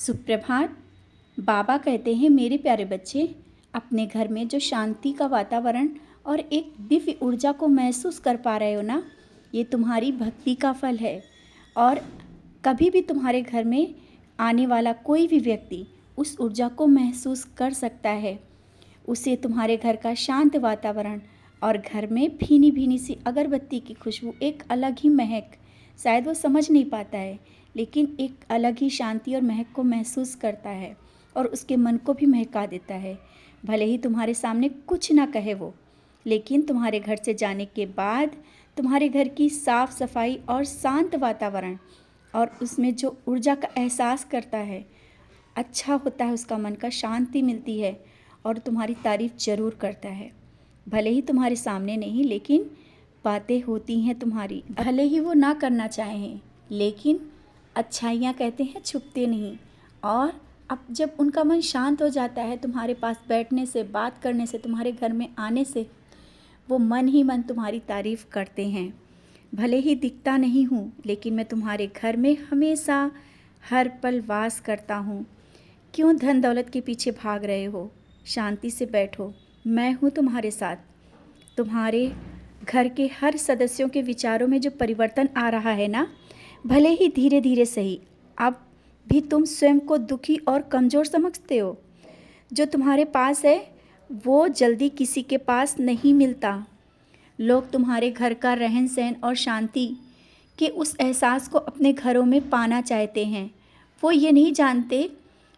सुप्रभात। बाबा कहते हैं, मेरे प्यारे बच्चे, अपने घर में जो शांति का वातावरण और एक दिव्य ऊर्जा को महसूस कर पा रहे हो ना, ये तुम्हारी भक्ति का फल है। और कभी भी तुम्हारे घर में आने वाला कोई भी व्यक्ति उस ऊर्जा को महसूस कर सकता है। उसे तुम्हारे घर का शांत वातावरण और घर में भीनी भीनी सी अगरबत्ती की खुशबू, एक अलग ही महक, शायद वो समझ नहीं पाता है, लेकिन एक अलग ही शांति और महक को महसूस करता है और उसके मन को भी महका देता है। भले ही तुम्हारे सामने कुछ ना कहे वो, लेकिन तुम्हारे घर से जाने के बाद तुम्हारे घर की साफ़ सफाई और शांत वातावरण और उसमें जो ऊर्जा का एहसास करता है, अच्छा होता है, उसका मन का शांति मिलती है और तुम्हारी तारीफ़ ज़रूर करता है। भले ही तुम्हारे सामने नहीं, लेकिन बातें होती हैं तुम्हारी, भले ही वो ना करना चाहें, लेकिन अच्छाइयाँ कहते हैं छुपते नहीं। और अब जब उनका मन शांत हो जाता है तुम्हारे पास बैठने से, बात करने से, तुम्हारे घर में आने से, वो मन ही मन तुम्हारी तारीफ़ करते हैं। भले ही दिखता नहीं हूँ, लेकिन मैं तुम्हारे घर में हमेशा हर पल वास करता हूँ। क्यों धन दौलत के पीछे भाग रहे हो? शांति से बैठो, मैं हूँ तुम्हारे साथ। तुम्हारे घर के हर सदस्यों के विचारों में जो परिवर्तन आ रहा है ना, भले ही धीरे धीरे सही, अब भी तुम स्वयं को दुखी और कमज़ोर समझते हो। जो तुम्हारे पास है वो जल्दी किसी के पास नहीं मिलता। लोग तुम्हारे घर का रहन सहन और शांति के उस एहसास को अपने घरों में पाना चाहते हैं। वो ये नहीं जानते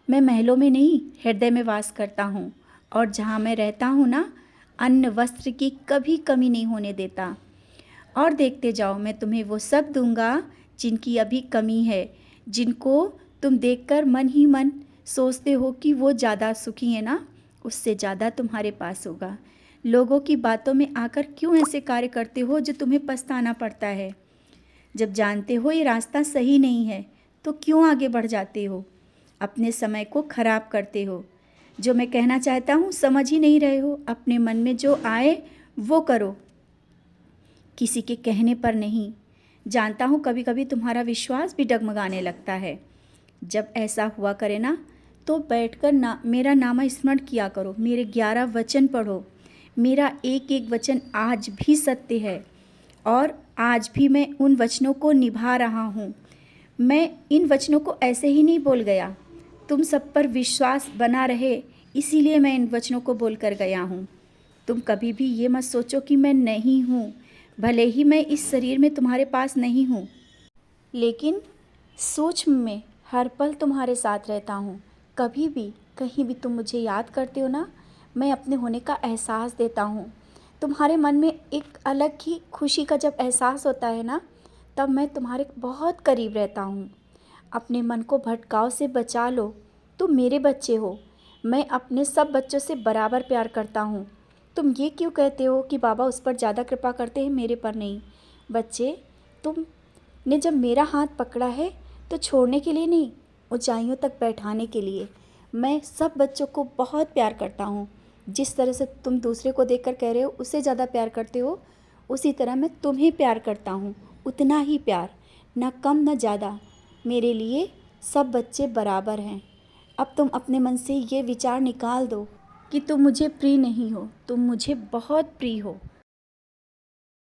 मैं महलों में नहीं, हृदय में वास करता हूँ, और जहाँ मैं रहता हूँ ना, अन्न वस्त्र की कभी कमी नहीं होने देता। और देखते जाओ, मैं तुम्हें वो सब दूंगा जिनकी अभी कमी है, जिनको तुम देखकर मन ही मन सोचते हो कि वो ज़्यादा सुखी है ना, उससे ज़्यादा तुम्हारे पास होगा। लोगों की बातों में आकर क्यों ऐसे कार्य करते हो जो तुम्हें पछताना पड़ता है? जब जानते हो ये रास्ता सही नहीं है तो क्यों आगे बढ़ जाते हो? अपने समय को खराब करते हो। जो मैं कहना चाहता हूँ समझ ही नहीं रहे हो। अपने मन में जो आए वो करो, किसी के कहने पर नहीं। जानता हूँ कभी कभी तुम्हारा विश्वास भी डगमगाने लगता है। जब ऐसा हुआ करे ना, तो बैठकर मेरा नाम स्मरण किया करो, मेरे 11 वचन पढ़ो। मेरा एक एक वचन आज भी सत्य है और आज भी मैं उन वचनों को निभा रहा हूँ। मैं इन वचनों को ऐसे ही नहीं बोल गया। तुम सब पर विश्वास बना रहे, इसीलिए मैं इन वचनों को बोल कर गया हूँ। तुम कभी भी ये मत सोचो कि मैं नहीं हूँ। भले ही मैं इस शरीर में तुम्हारे पास नहीं हूँ, लेकिन सूक्ष्म में हर पल तुम्हारे साथ रहता हूँ। कभी भी कहीं भी तुम मुझे याद करते हो ना, मैं अपने होने का एहसास देता हूँ। तुम्हारे मन में एक अलग ही खुशी का जब एहसास होता है ना, तब मैं तुम्हारे बहुत करीब रहता हूँ। अपने मन को भटकाव से बचा लो। तुम मेरे बच्चे हो। मैं अपने सब बच्चों से बराबर प्यार करता हूँ। तुम ये क्यों कहते हो कि बाबा उस पर ज़्यादा कृपा करते हैं, मेरे पर नहीं? बच्चे, तुमने जब मेरा हाथ पकड़ा है तो छोड़ने के लिए नहीं, ऊंचाइयों तक बैठाने के लिए। मैं सब बच्चों को बहुत प्यार करता हूँ। जिस तरह से तुम दूसरे को देखकर कह रहे हो उससे ज़्यादा प्यार करते हो, उसी तरह मैं तुम्हें प्यार करता हूँ। उतना ही प्यार, ना कम ना ज़्यादा। मेरे लिए सब बच्चे बराबर हैं। अब तुम अपने मन से ये विचार निकाल दो कि तुम मुझे प्रिय नहीं हो। तुम मुझे बहुत प्रिय हो।